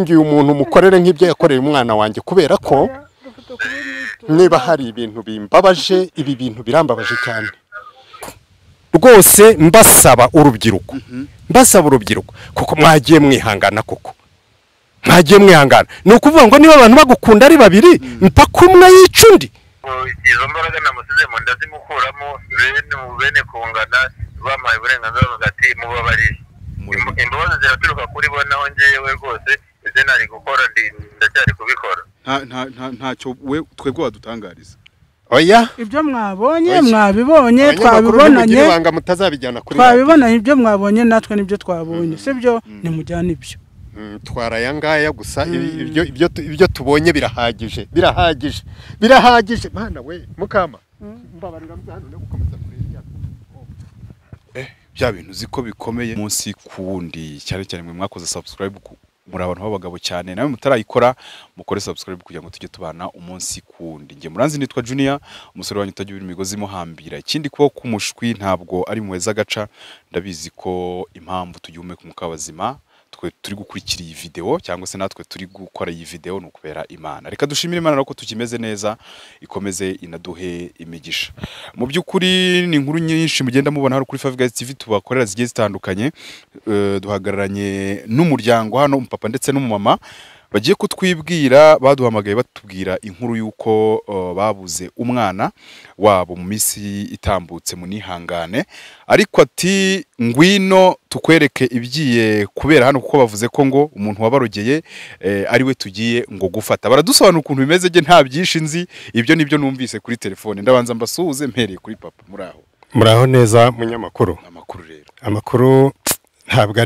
nangiye umuntu mukorere nk'ibyo yakoreye umwana wanjye kubera ko niba hari ibintu bimbabaje ibi bintu birambabaje cyane rwose mbasaba urubyiruko kuko mwagiye mwihangana koko mwagiye mwihangana ni ukuvuga ngo niba abantu bagukunda ari babiri mpaka umwe yica undi izo mbaraga namusize mu ndazimukuramo bene kungana bampaye uburenganzira hagati mubabarire imbabazi ziraturuka kuri bo naho ngewe rwose ibyo nari gukora ndacyari kubikora ntacyo we twebwe wadutangariza oya ibyo mwabonye mwabibonye twabibonanye banga mutazabijyana kuri twabibonanye ibyo mwabonye natwe nibyo twabonye sibyo nimujyana ibyo twarayangaya gusa ibyo tubonye birahagije mana we mukama mbabarira mbyano no gukomeza kurya bya bintu ziko bikomeye munsi kundi cyane mwe mwakoze subscribe muri abantu b'abagabo cyane nawe mutarayikora mukore subscribe kugira ngo tujye tubana umunsi kundi nge muranzi nitwa Junior umusore wanyu utagira imigozi muhambira ikindi ko kumushwi ntabwo ari muweza gaca ndabizi ko impamvu tugihumeka umukabazima twe turi gukurikira iyi video cyangwa se natwe turi gukora iyi video no kubera Imana reka dushimire Imana nako tukimeze neza ikomeze inaduhe imigisha mu byukuri ni inkuru nyinshi mugenda mubona hano kuri Five Guys TV tubakorera zigiye zitandukanye duhagararanye n'umuryango hano umupapa ndetse n'umumama bagiye kutwibwira baduhamagaye batubwira inkuru yuko babuze umwana wabo mu misi itambutse mu nihangane ariko ati ngwino tukwereke ibigiye kubera hano kuko bavuze ko ngo umuntu wabarogeye ari we tugiye ngo gufata baradusobanura ukuntu bimeze je nta byinshi nzi ibyo nibyo numvise kuri telefone ndabanza mbasuhuze mpereye kuri papa muraho neza munyamakuru amakuru ntabwo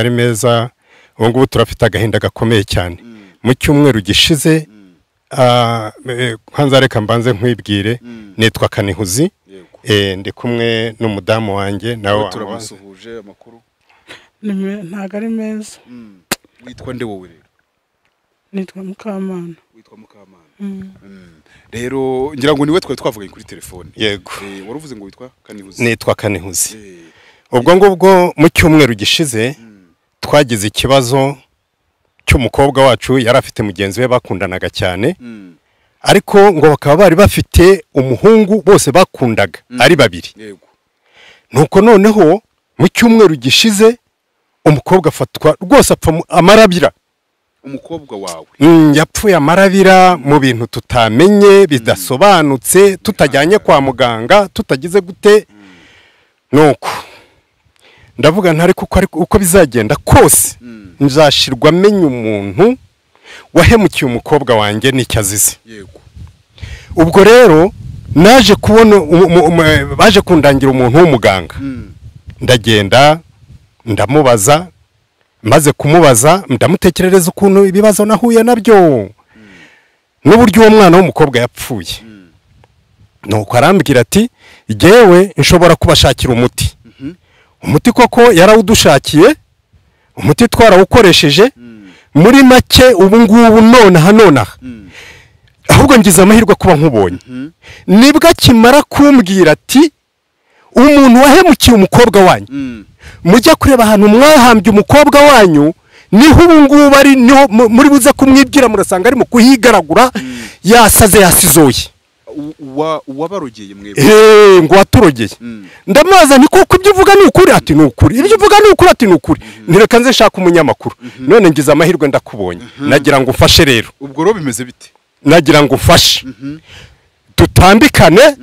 ari meza ubungubu turafite agahinda gakomeye cyane mu cyumweru gishize kwanza reka mbanze nkwibwire nitwa Kanihuzi ndi kumwe n'umudamu wanjye nawe turabasuhuje amakuru ntago ari meza witwa nde wowe rero nitwa Mukamana rero ngira ngo niwe twavuganye kuri telefone yego waruvuze ngo witwa Kanihuzi nitwa Kanihuzi ubwo ngubwo mu cyumweru gishize twagize ikibazo cy'umukobwa wacu yari afite mugenzi we bakundanaga cyane ariko ngo bakaba bari bafite umuhungu bose bakundaga ari babiri nuko noneho mu cyumweru gishize umukobwa afatwa rwose apfa amarabira umukobwa wawe yapfuye amarabira mu bintu tutamenye bidasobanutse tutajyanye kwa muganga tutagize gute nuko ndavuga ntari kuko uko bizagenda kose nzashirwa amenya umuntu wahemukiye umukobwa wanjye n'icyazize ubwo rero naje kubona baje kundangira umuntu w'umuganga ndagenda ndamubaza maze kumubaza ndamutekerereza ukuntu ibibazo nahuye nabyo n'uburyo uwo mwana w'umukobwa yapfuye nuko arambwira ati jewe nshobora kubashakira umuti koko yarawudushakiye umuti twarawukoresheje muri make ubu ngubu nonaha ahubwo ngize amahirwe kuba nkubonye nibwo akimara kumbwira ati umuntu wahemukiye umukobwa wanyu mujya kureba ahantu mwahambye umukobwa wanyu niho ubu ngubu ari niho muri buze kumwibwira murasanga ari mu kuhigaragura yasaze yasizoye wabarogeye mwebwe ngo waturogeye ndamaza ni kuko ibyo uvuga ni ukuri ati ni ukuri ibyo uvuga ni ukuri ati ni ukuri ntireka nze nshaka umunyamakuru none ngize amahirwe ndakubonye nagira ngo ufashe rero ubwo rero bimeze bite nagira ngo ufashe tutambikane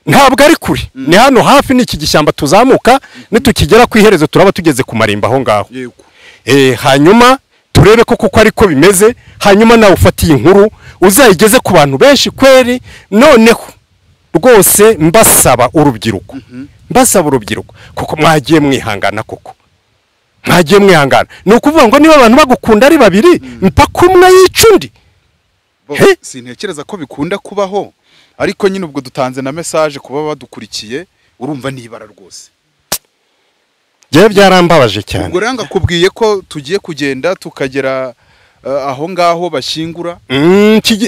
ntabwo ari kuri ni hano hafi n'iki gishyamba tuzamuka nitukigera ku iherezo turaba tugeze ku marimba aho ngaho hanyuma turebe ko kuko ariko bimeze hanyuma nawe ufatiye inkuru uzayigeze ku bantu benshi kweri noneho rwose mbasaba urubyiruko kuko mwagiye mwihangana koko ni ukuvuga ngo niba abantu bagukunda ari babiri mpaka umwe yica undi sintekereza ko bikunda kubaho ariko nyine ubwo dutanze na message kuba badukurikiye urumva nibara rwose je byarambabaje cyane ubwo ranga kubwiye ko tugiye kugenda tukagera aho ngaho bashingura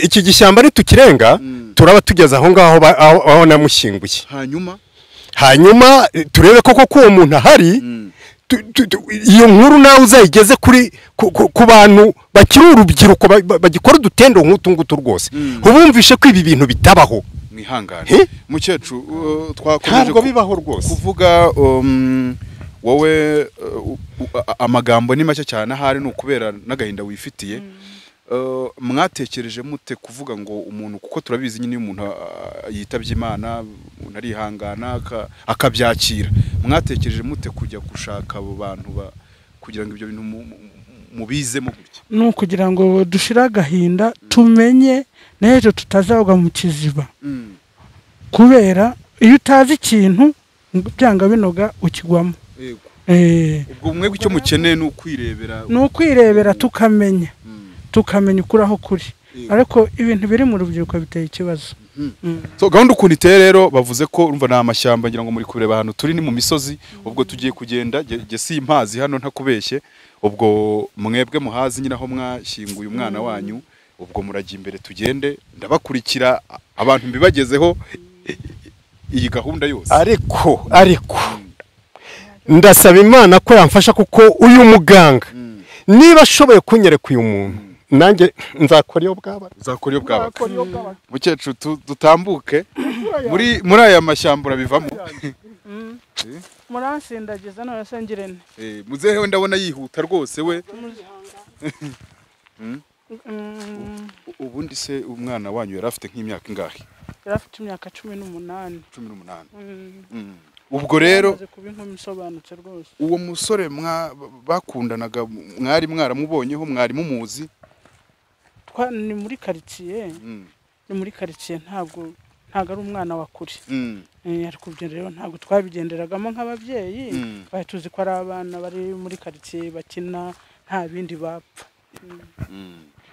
iki gishyamba ari tukirenga turaba tugeze aho ngaho aho namushinguye hanyuma turebe koko ko uwo muntu ahari iyo nkuru nawe uzayigeze ku bantu bakiri urubyiruko bagikora udutendo nk'utu ngutu rwose ubumvishe ko ibi bintu bitabaho mwihangane mukecuru twakomeje ntabwo bibaho rwose kuvuga wowe amagambo ni make cyane ahari n'ukubera n'agahinda wifitiye mwatekereje mute kuvuga ngo umuntu kuko turabizi nyine umuntu yitabye Imana umuntu arihangana akabyakira mwatekereje mute kujya gushaka abo bantu kugira ngo ibyo bintu mubizemo gutya no kugira ngo dushira agahinda tumenye nejo tutazagwa mu kiziba kubera iyo utazi ikintu byanga binoga ukigwamo ubwo umwe icyo mukeneye n'ukwirebera tukamenya ukuraho kuri ariko ibintu biri mu rubyiruko biteye ikibazo so gahunda ukuntu iteye rero bavuze ko urumva na amashyamba ngira ngo muri kureba ahantu turi ni mu misozi ubwo tugiye kugenda gesi impazi hano ntakubeshye ubwo mwebwe muhazi nyine aho mwashyinguye umwana wanyu ubwo murajya imbere tugende ndabakurikira abantu mbibagezeho iyi gahunda yose ariko ndasaba Imana ko yamfasha kuko uyu muganga niba ashoboye kunyereka uyu muntu nanjye nzakora iyo bwaba mukecuru dutambuke muri aya mashyamba urabivamo muransindagiza none se ngirene muzehe ndabona yihuta rwose we ubundi se umwana wanyu yari afite nk'imyaka ingahe yari afite imyaka 18 ubwo rero uwo musore bakundanaga mwari mwaramubonyeho mwari mumuzi ni muri quartier ntabwo ari umwana wa kuri ariko byo rero ntabwo twabigenderagamo nk'ababyeyi bahituzi ko ari abana bari muri quartier bakina nta bindi bapfa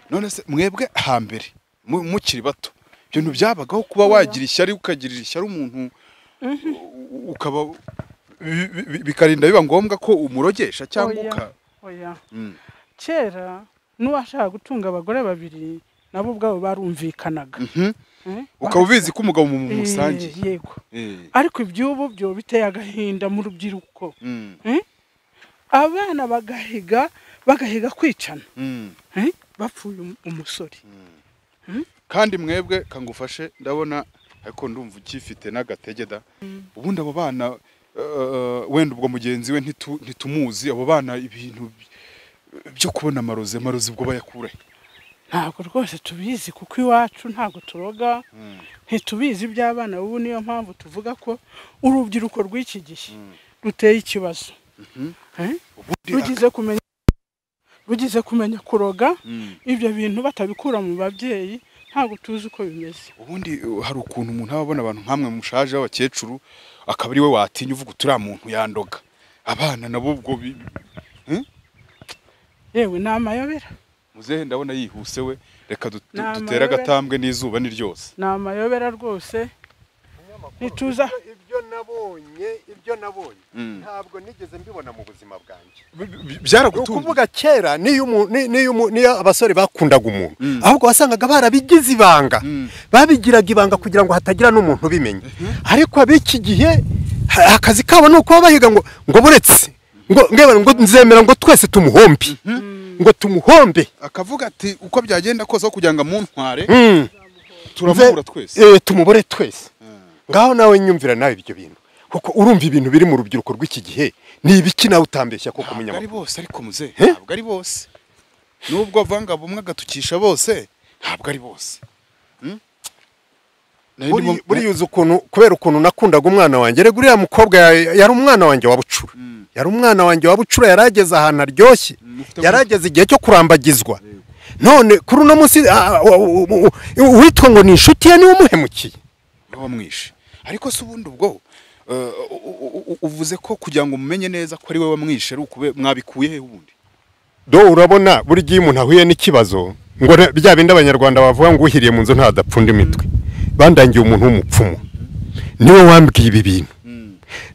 none se mwebwe hambere mukiri bato ibintu byabagaho kuba wagira ishyari ukagirira ishyari umuntu ukaba bikarinda biba ngombwa ko umurogesha cyangwa kera n'uwashaka gutunga abagore babiri nabo ubwabo barumvikanaga ukaba ubizi ko umugabo mu musangi yego ariko iby'ubu byo biteye agahinda mu rubyiruko abana bagahiga kwicana bapfuye umusore kandi mwebwe kangufashe ndabona ariko ndumva ukifite n'agategeda ubundi abo bana wenda ubwo mugenzi we ntitumuzi abo bana ibintu byo kubona amarozi ubwo bayakura ntabwo rwose tubizi kuko iwacu ntabwo turoga ntitubizi iby'abana ubu niyo mpamvu tuvuga ko urubyiruko rw'iki gihe ruteye ikibazo rugize kumenya kuroga ibyo bintu batabikura mu babyeyi ntabwo tuzi uko bimeze ubundi hari ukuntu umuntu ababona abantu nkamwe mushaje b'abakecuru akaba ari we watinya uvuga uturiya muntu yandoga abana nabo ubwo yewe ni amayobera muzehe ndabona yihuse we reka dutere agatambwe n'izuba ni ryose ni amayobera rwose ntituza ibyo nabonye ntabwo nigeze mbibona mu buzima bwanjye byaragutunga kuvuga kera niyo abasore bakundaga umuntu ahubwo wasangaga barabigize ibanga babigiraga ibanga kugira ngo hatagira n'umuntu ubimenya ariko ab'iki gihe akazi kabo ni uko bahiga ngo buretse ngo nzemera ngo twese tumuhombe ngo tumuhombe akavuga ati uko byagenda kose kugira ngo amuntware turamubura twese tumubure twese ngaho nawe nyumvira nawe ibyo bintu kuko urumva ibintu biri mu rubyiruko rw'iki gihe ni ibiki nawe utambeshya ko kumenya ari bose ariko muze ntabwo ari bose nubwo avanga bumwe agatukisha bose ntabwo ari bose buriya ukuntu kubera ukuntu nakundaga umwana wanjye rero uriya mukobwa yari umwana wanjye wa bucura yarageze ahantu aryoshye yarageze igihe cyo kurambagizwa none kuri uno munsi witwa ngo ni inshuti ye niwe umuhemukiye wamwishe ariko se ubundi ubwo uvuze ko kugira ngo mumenye neza ko ari we wamwishe mwabikuye he ubundi urabona buri gihe umuntu ahuye n'ikibazo ngo bya bindi abanyarwanda bavuga ngo uhiriye mu nzu ntadapfunda imitwe bandangiye umuntu w'umupfumu niwe wambwiye ibi bintu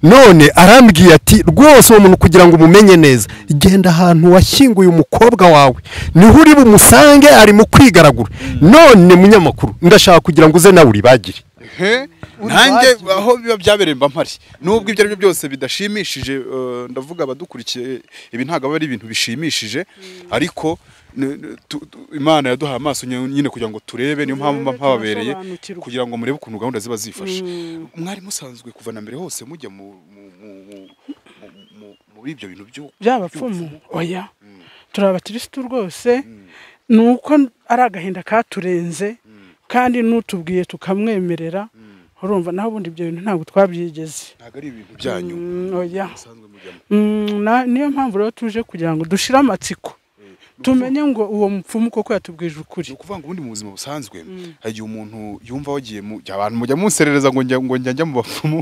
none arambwiye ati rwose uwo muntu kugira ngo umumenye neza genda ahantu washyinguye umukobwa wawe niho uri bumusange ari mu kwigaragura none munyamakuru ndashaka kugira ngo uze nawe uribagire nanjye aho biba byabereye mba mpari nubwo ibyo ari byo byose bidashimishije ndavuga abadukurikiye ibi ntabwo ari ibintu bishimishije ariko Imana yaduhaye amaso nyine kugira ngo turebe niyo mpamvu mpababereye kugira ngo murebe ukuntu gahunda ziba zifashe mwari musanzwe kuva na mbere hose mujya muri ibyo bintu by'abapfumu oya turi abakirisitu rwose nuko ari agahinda katurenze kandi n'utubwiye tukamwemerera urumva naho ubundi ibyo bintu ntabwo twabyigeze ntabwo ari ibintu byanyu oya niyo mpamvu rero tuje kugira ngo dushire amatsiko tumenye ngo uwo mupfumu koko yatubwije ukuri ukuvuga ngo ubundi mu buzima busanzwe hagiye umuntu yumva wagiye abantu mujya munserereza ngo njya mu bapfumu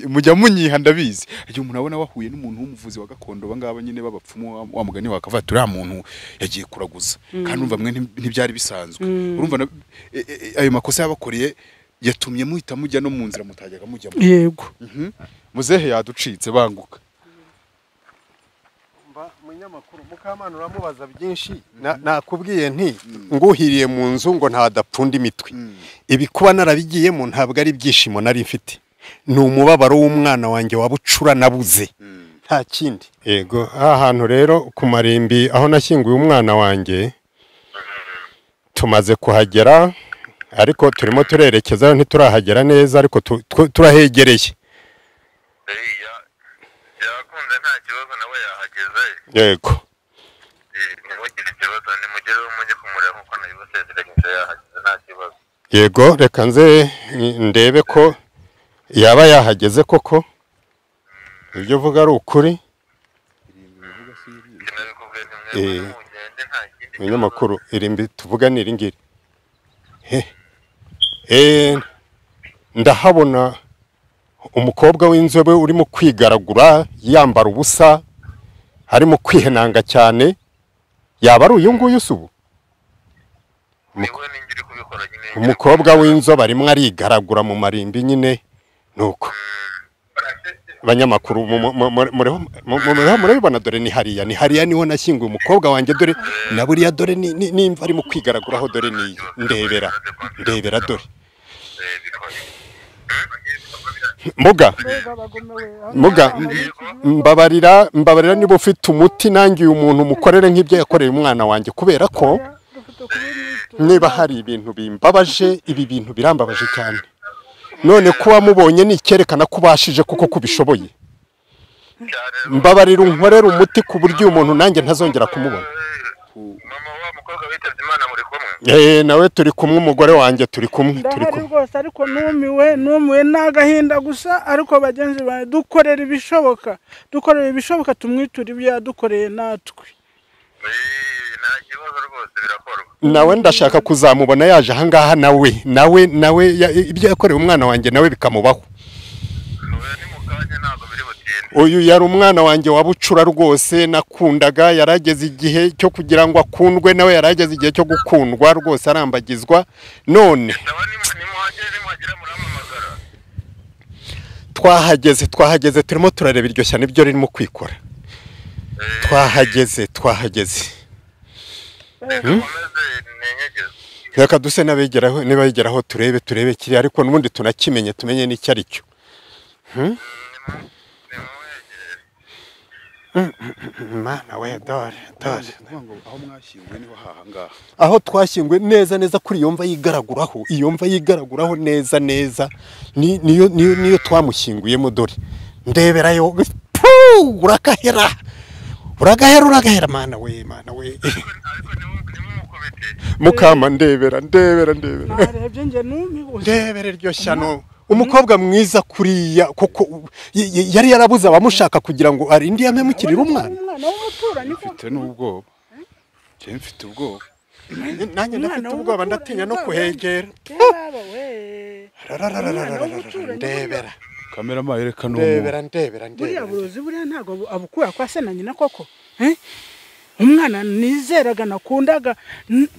mujya munyiha ndabizi hagiye umuntu abona wahuye n'umuntu w'umuvuzi wa gakondo bangaba nyine b'abapfumu wa mugani wakavuga turiya muntu yagiye kuraguza kandi urumva mwe ntibyari bisanzwe urumva ayo makosa yabakoreye yatumye muhita mujya no mu nzira mutajyaga mujyamo yego muzehe yaducitse banguka munyamakuru Mukamana uramubaza byinshi nakubwiye nti nguhiriye mu nzu ngo ntadapfunda imitwe ibi kuba narabigiyemo ntabwo ari byishimo nari mfite ni umubabaro w'umwana wanjye wabucura nabuze nta kindi yego ahantu rero ku marimbi aho nashyinguye umwana wanjye tumaze kuhagera ariko turimo turerekezayo ntiturahagera neza ariko turahegereye yakunze nta kibazo nawe yahageze yego nimugire ikibazo nimugereho mujye kumureba nkuko nabibasezeranye yahageze nta kibazo yego reka nze ndebe ko yaba yahageze koko ibyo uvuga ari ukuri umunyamakuru irimbi tuvuga ni iri ngiri ndahabona umukobwa w'inzobe urimo kwigaragura yambara ubusa harimo kwihenanga cyane yaba ari uyu nguyu usubu umukobwa w'inzobe arimo arigaragura mu marimbi nyine nuko abanyamakuru murabibona dore ni hariya niho nashyinguye umukobwa wanjye dore na buriya dore nimva arimo kwigaraguraho dore niyo ndebera dore muga mbabarira niba ufite umuti nangiye umuntu mukorere nk'ibyo yakoreye umwana wanjye kubera ko niba hari ibintu bimbabaje ibi bintu birambabaje cyane none kuba mubonye ni icyerekana ko ubashije kuko kubishoboye mbabarira unkorera umuti ku buryo umuntu nanjye ntazongera kumubona nawe turi kumwe umugore wanjye turi kumwe rwose ariko numiwe n'agahinda gusa ariko bagenzi bawe dukorera ibishoboka tumwiture ibyo yadukoreye natwe nta kibazo rwose birakorwa nawe ndashaka kuzamubona yaje ahangaha nawe ibyo yakorewe umwana wanjye nawe bikamubaho uyu yari umwana wanjye wabucura rwose nakundaga yarageze igihe cyo kugira ngo akundwe nawe yarageze igihe cyo gukundwa rwose arambagizwa none twahageze turimo turareba iryo shyano ibyo ririmo kwikora twahageze reka duse n'abegeraho turebe kiri ariko n'ubundi tunakimenye tumenye n'icyo ari cyo mana we dore aho twashyinguye neza kuri iyo mva yigaraguraho neza niyo twamushyinguyemo dore ndeberayo uragahera mana we Mukama ndebera ndebere iryo shyano umukobwa mwiza kuriya kuko yari yarabuze abamushaka kugira ngo arinde yamemukirira umwana mfite n'ubwoba mfite ubwoba nanjye ndafite ubwoba ndatinya no kuhegera ndebera kamera mayereka ndebera buriya burozi buriya ntago abukura kwa se na nyina koko umwana nizeraga nakundaga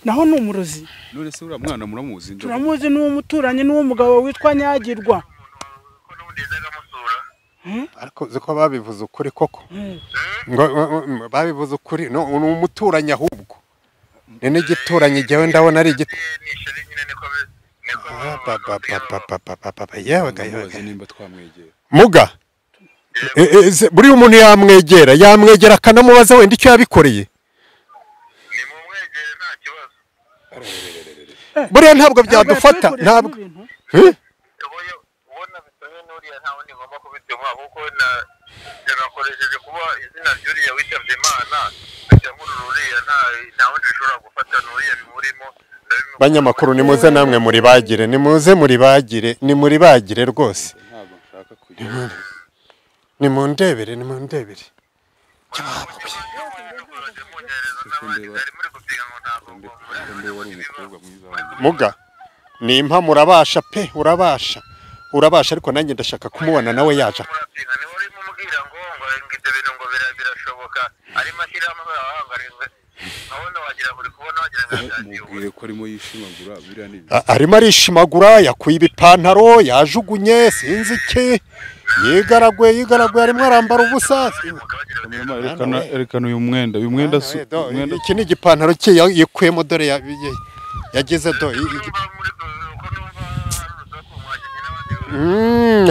naho ni umurozi none se uriya mwana muramuzi turamuzi n'uwo muturanyi n'uwo mugabo witwa Nyagirwa ariko ziko babivuze ukuri koko ngo babivuze ukuri no umuturanyi ahubwo nene gituranye jyewe ndabona ari mubaze nimba twamwegera muga buri umuntu yamwegera akanamubaza wenda icyo yabikoreye nimumwegere nta kibazo buriya ntabwo byadufata ntabwo ubona bitanye n'uriya nta wundi ngomba kubituma kuko nakoresheje kuba izina ry'uriya witabye Imana cyangwa uriya nta wundi ushobora gufata n'uriya bimurimo. banyamakuru nimuze namwe muri bagire muri bagire rwose ntabwo nshaka kujya nimundebere muga nimpa murabasha pe urabasha ariko nanjye ndashaka kumubona nawe yaje arimo arishimagura yakuye ibipantaro yajugunye sinzi iki yigaraguye arimo arambara ubusa erekana uyu mwenda iki ni igipantaro cye yikuyemo dore yagize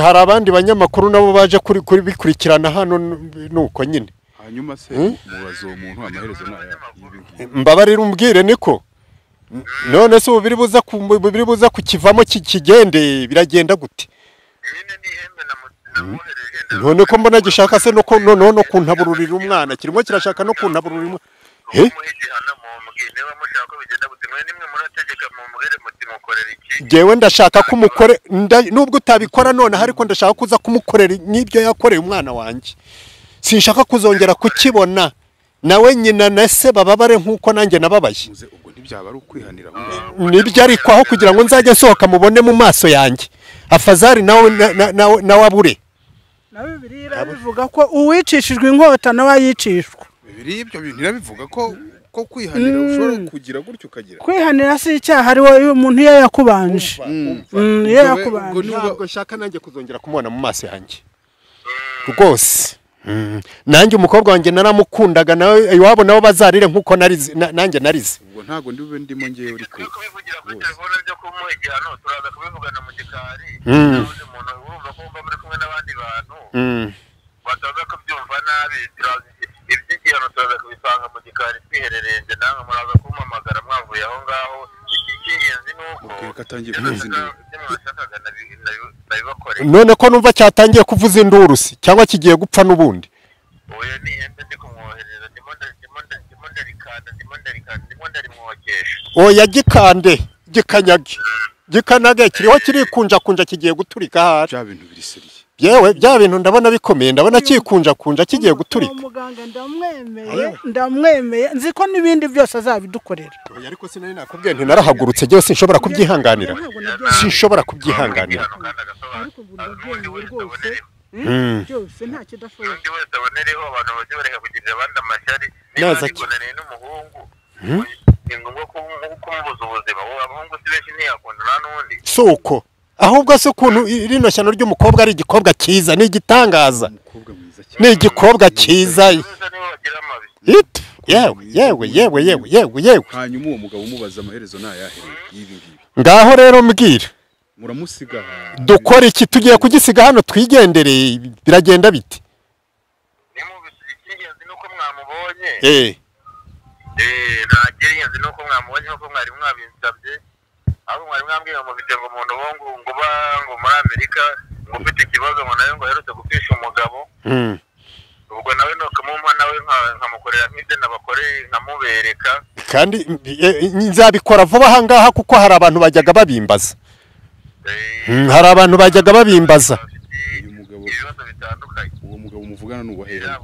hari abandi banyamakuru nabo baje kuri bikurikirana hano nuko nyine hanyuma se mubazo uwo muntu amaherezo mbabarira umbwire niko none se ubiri buza kukivamo kigende biragenda gute none ko mbona gishaka se no kuntabururira umwana kirimo kirashaka no kuntabururira jewe ndashaka kumukore nubwo utabikora none ariko ndashaka kuza kumukorera n'ibyo yakoreye umwana wanjye sinshaka kuzongera kukibona nawe nyina na se bababare nkuko nanjye nababaye ubwo ntibyaba ari ukwihanira nibyo ariko aho kugira ngo nzajye nsohoka mubone mu maso yanjye afazari nawe abure na Bibiliya bivuga ko uwicishijwe inkota nawe yicishwa Bibiliya ibyo bintu irabivuga ko kwihanira ushobora kugira gutyo ukagira kwihanira si icyaha ari wowe umuntu iyo yakubanje ntabwo nshaka nanjye kuzongera kumubona mu maso yanjye rwose nanjye umukobwa wanjye naramukundaga nawe iwabo nabo bazarire nkuko nanjye narize ubwo ntago ndibe ndimo ngiye uri kubivugira kuri telefone byo kumuha igihano turaza kubivugana mu gikari umuntu urumva ko mba muri kumwe n'abandi bantu bataza kubyumva nabi iby'igihano turaza kubipanga mu gikari twiherereye nje namwe muraza kumpamagara mwavuye aho ngaho icy'ingenzi ni uko katangiye kuvuza induru none ko numva cyatangiye kuvuza induru si cyangwa kigiye gupfa n'ubundi oya ni ihembe ndi kumwohereza ndimo ndarimwogesha oya gikanage kiriho kirikunja kigiye guturika haje bya bintu biriseriye yewe bya bintu ndabona bikomeye ndabona kikunja kigiye guturika umuganga ndamwemeye nzi ko n'ibindi byose azabidukorera oya ariko sinari nakubwiye nti narahagurutse byose sinshobora kubyihanganira byose nta kidashoboka undi wese abonereho abantu bajye bareka kugirira abandi amashyari naza niba n'umuhungu ni ngombwa kumubuza ubuzima abahungu si benshi ntiyakundana n'undi suko ahubwo se ukuntu rino shyano ry'umukobwa ari igikobwa cyiza ni igitangaza ni igikobwa cyiza yewe hanyuma uwo mugabo umubaza amaherezo nayahereye y'ibi ngibi ngaho rero mbwira muramusiga dukora iki tugiye kugisiga hano twigendereye biragenda biti icy'ingenzi nuko mwamubonye ntakirinzi nuko mwamubonye nkuko mwari mwabinsabye ahubwo mwari mwambwiye ngo mufite ngo umuntu ngo muri Amerika ngo ufite ikibazo ngo nawe ngo aherutse gupfisha umugabo ubwo nawe nukamumpa nawe nkamukorera nk'ibyo nabakoreye nkamubereka kandi nzabikora vuba aha ngaha kuko hari abantu bajyaga babimbaza ibibazo bitandukanye uwo mugabo muvugana n'uwahereye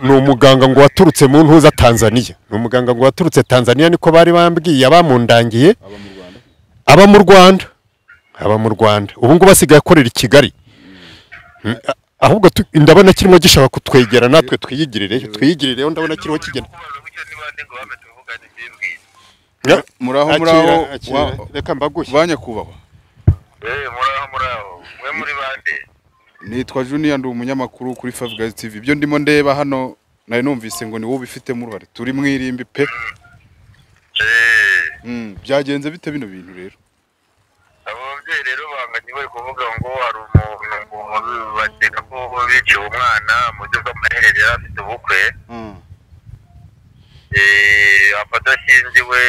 ni umuganga ngo waturutse mu ntuza Tanzania ni umuganga ngo waturutse Tanzania niko bari bambwiye abamundangiye aba mu Rwanda ubu ngubu basigaye akorera i Kigali ahubwo ndabona kirimo gishaka kutwegera natwe twiyigirireyo ndabona kiriho kigenda muraho reka mbaguhe banyakubahwa muraho mwe muri bande nitwa Junior ndi umunyamakuru kuri Five Guys TV ibyo ndimo ndeba hano nari numvise ngo ni wowe ubifitemo uruhare turi mwirimbi pe byagenze bite bino bintu rero ababyeyi rero banganye bari kuvuga ngo hari umuntu bakeka ko biciye umwana mu buryo bw'amaherere yari afite ubukwe afata ashyingiwe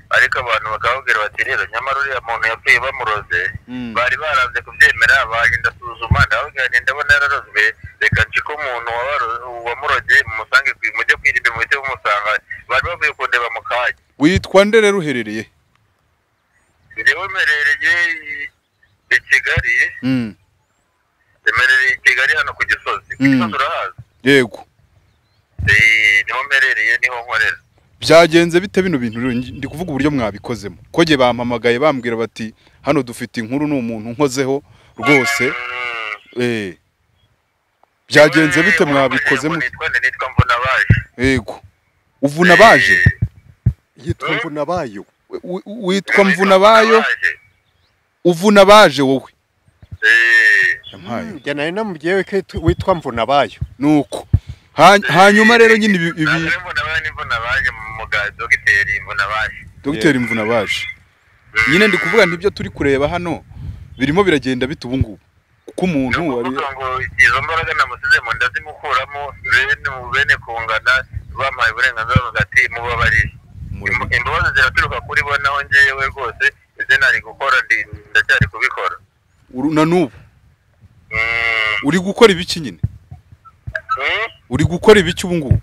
ariko abantu bakababwira bati rero nyamara uriya muntu yapfuye bamuroze bari baranze kubyemera bagenda asuzuma ndababwira ndabona yararozwe reka nshike umuntu wamurogeye mumusange mujye kwirimba muhite mumusanga bari bavuye kundeba mu kanya. Witwa nde rero uherereye? Njyewe mperereye i Kigali. Mperereye i Kigali hano ku Gisozi. Ku Gisozi urahazi? Yego. Niho mperereye niho nkorera. Byagenze bite bino bintu ndi kuvuga uburyo mwabikozemo ko je bampamagaye bambwira bati hano dufite inkuru n'umuntu nkozeho rwose byagenze bite mwabikozemo? Nitwa Mvunabaje. Yego. Uvunabaje? Yitwa Mvunabayo. Witwa Mvunabayo? Uvunabaje wowe? Njye nari namubwiye ko witwa Mvunabayo. Nuko hanyuma rero nyine ibi Mvunabaje muga dogiteri Mvunabaje. Dogiteri Mvunabaje. Nyine ndi kuvuga ntibyo turi kureba hano birimo biragenda bite ubu ngubu kuko umuntu wari ngo izo mbaraga namusizemo ndazimukuramo bene kungana bampaye uburenganzira bagati mubabarire. Imbabazi ziraturuka kuri bo naho ngewe rwose ibyo nari gukora ndacyari kubikora. Na n'ubu uri gukora ibiki nyine? Uri gukora ibiki ubu ngubu?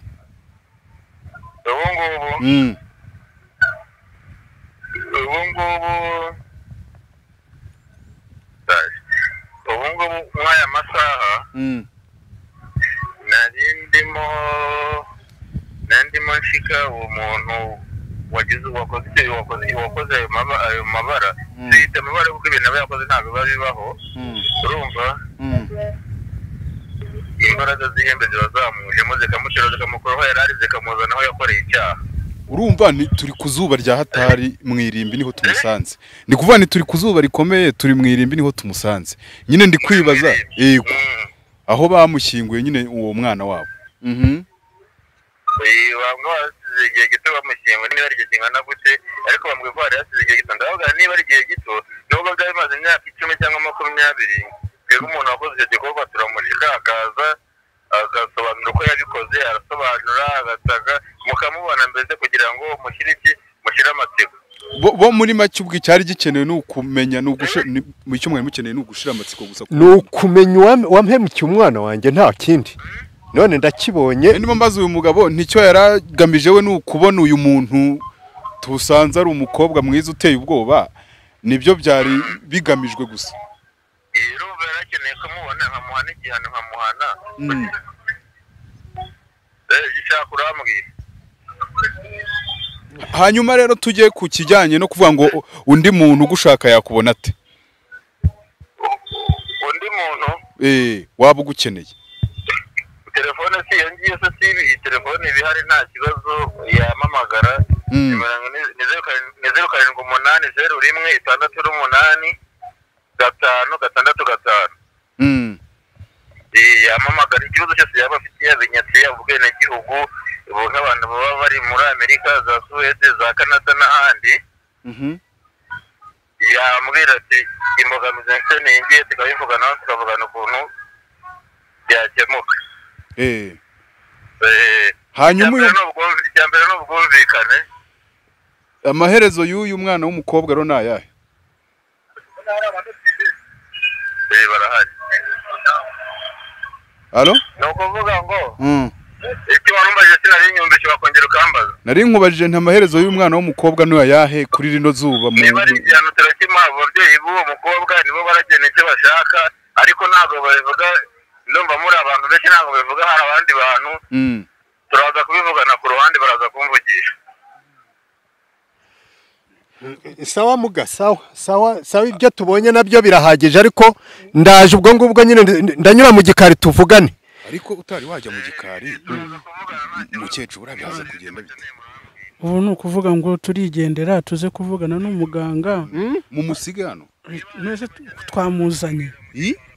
Ubu ngubu mwaya masaha nari ndimo nshika uwo muntu wakoze ayo mabara site amabara kuko ibintu aba yakoze ntabwo biba bibaho urumva imbaraga z'ihembe zirazamujemo zikamutera zikamukuraho yari ari zikamuzana aho yakoreye icyaha. Urumva turi ku zuba rya hatari mwirimbi niho tumusanze. Ndi kuvuga ni turi ku zuba rikomeye turi mwirimbi niho tumusanze. Nyine ndi kwibaza yego aho bamushyinguye nyine uwo mwana wabo. Bamwe basize igihe gito bamushyinguye niba ari igihe kingana gute ariko bambwiye ko hari hasize igihe gito ndavuga niba ari igihe gito nubwo byari bimaze imyaka 10 cyangwa 20 twebwe umuntu wakoze icyo gikorwa turamurika akaza agasobanura uko yabikoze arasobanura agataga mukamubona mbese kugira ngo mushyire amatsiko. Bo muri make ubwo cyari gikenewe n'ukumenya mu cyo mwari mukeneye n'ugushira amatsiko gusa n'ukumenya wampemukiye umwana wanjye nta kindi none ndakibonye. Ndimo mbaza uyu mugabo nticyo yaragamije we n'ukubona uyu muntu tusanze ari umukobwa mwiza uteye ubwoba nibyo byari bigamijwe gusa. Urumva yarakeneye kumubona nkamuhana igihano nkamuhana gishaka urambwira. Hanyuma rero tujye ku kijyanye no kuvuga ngo undi muntu ugushaka yakubona ate? Undi muntu waba ugukeneye telefone si iyo ngiyo se si telefone ibihari nta kibazo yamamagara ni 0781068565 yamamagara ikibazo cyose yaba afite yabinyatse yavuge n'igihugu ubu nk'abantu baba bari muri Amerika za Suwede za Canada n'ahandi yambwira ati imbogamizi mfite ni ngiye tukabivugana tukavugana ukuntu byakemuka. Hanyuma icyambere n'ubwumvikane. Amaherezo y'uyu mwana w'umukobwa ro nayahe? Barahari. Allo? No kuvuga ngo iki warumbaje sinari nyumvise bakongera ukambaza. Nari nkubajije nta maherezo y'uyu mwana w'umukobwa no yahe kuri rino zuba mu. Niba ari igihano turakima ababyeyi b'uwo mukobwa nibo baragena icyo bashaka ariko ntabwo babivuga. Ndumva muri abantu benshi ntabwo bivuga hari abandi bantu turaza kubivugana ku ruhande baraza kumvugisha. Sawa muga sawa ibyo tubonye nabyo birahagije ariko ndaje ubwo ngubwo nyine ndanyura mu gikari tuvugane. Ariko utari wajya mu gikari umukecuru urabihaza kugenda bite? Ubu ni ukuvuga ngo turigendera tuze kuvugana n'umuganga mu musigano nese twamuzanye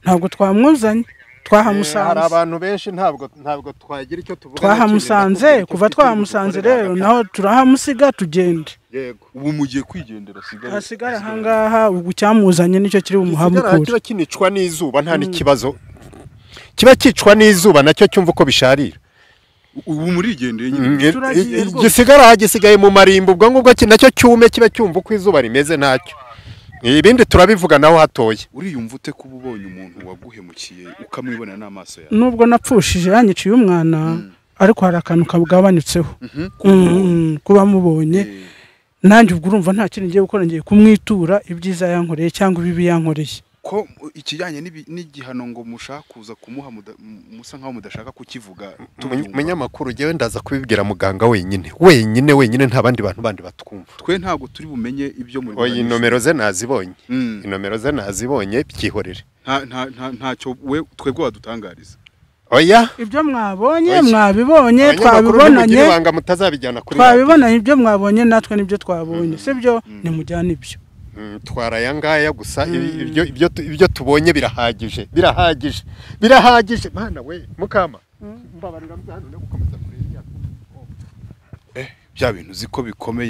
ntabwo twamuzanye twahamusanze. Hari abantu benshi ntabwo twagira icyo tuvuga. Twahamusanze kuva twahamusanze rero naho turahamusiga tugende. yego ubu mugiye kwigendera asigara hangaha ubu cyamuzanye nicyo kiri bumuhamukura kiba kinicwa n'izuba nta n'ikibazo kiba kicwa n'izuba nacyo cyumva uko bisharira ubu murigendeye nyine gisigaye mu marimbo ubwo ngubwo nacyo cyume kiba cyumva uko izuba rimeze ntacyo ibindi turabivuga naho hatoye uriyumva ute kuba ubonye umuntu waguhemukiye ukamwibonera n'amaso yawe nubwo napfushije yanyiciye umwana ariko hari akantu kagabanutseho kuba mubonye nanjye ubwo urumva nta kintu ngiye gukora ngiye kumwitura ibyiza yankoreye cyangwa ibibi yankoreye ko ikijyanye n'igihano ngo mushaka kuza kumuha musa nkaho mudashaka kukivuga umunyamakuru jewe ndaza kubibwira muganga wenyine nta bandi bantu bandi batwumva twe ntabwo turi bumenye ibyo muri oyi nomero ze nazibonye byihorere ntacyo we twebwe wadutangariza oya ibyo mwabonye mwabibonye twabibonanye banga mutazabijyana kuri twabibonanye ibyo mwabonye natwe nibyo twabonye sibyo nimujyana ibyo twara yangaya gusa ibyo tubonye birahagije mana we mukama bya bintu ziko bikomeye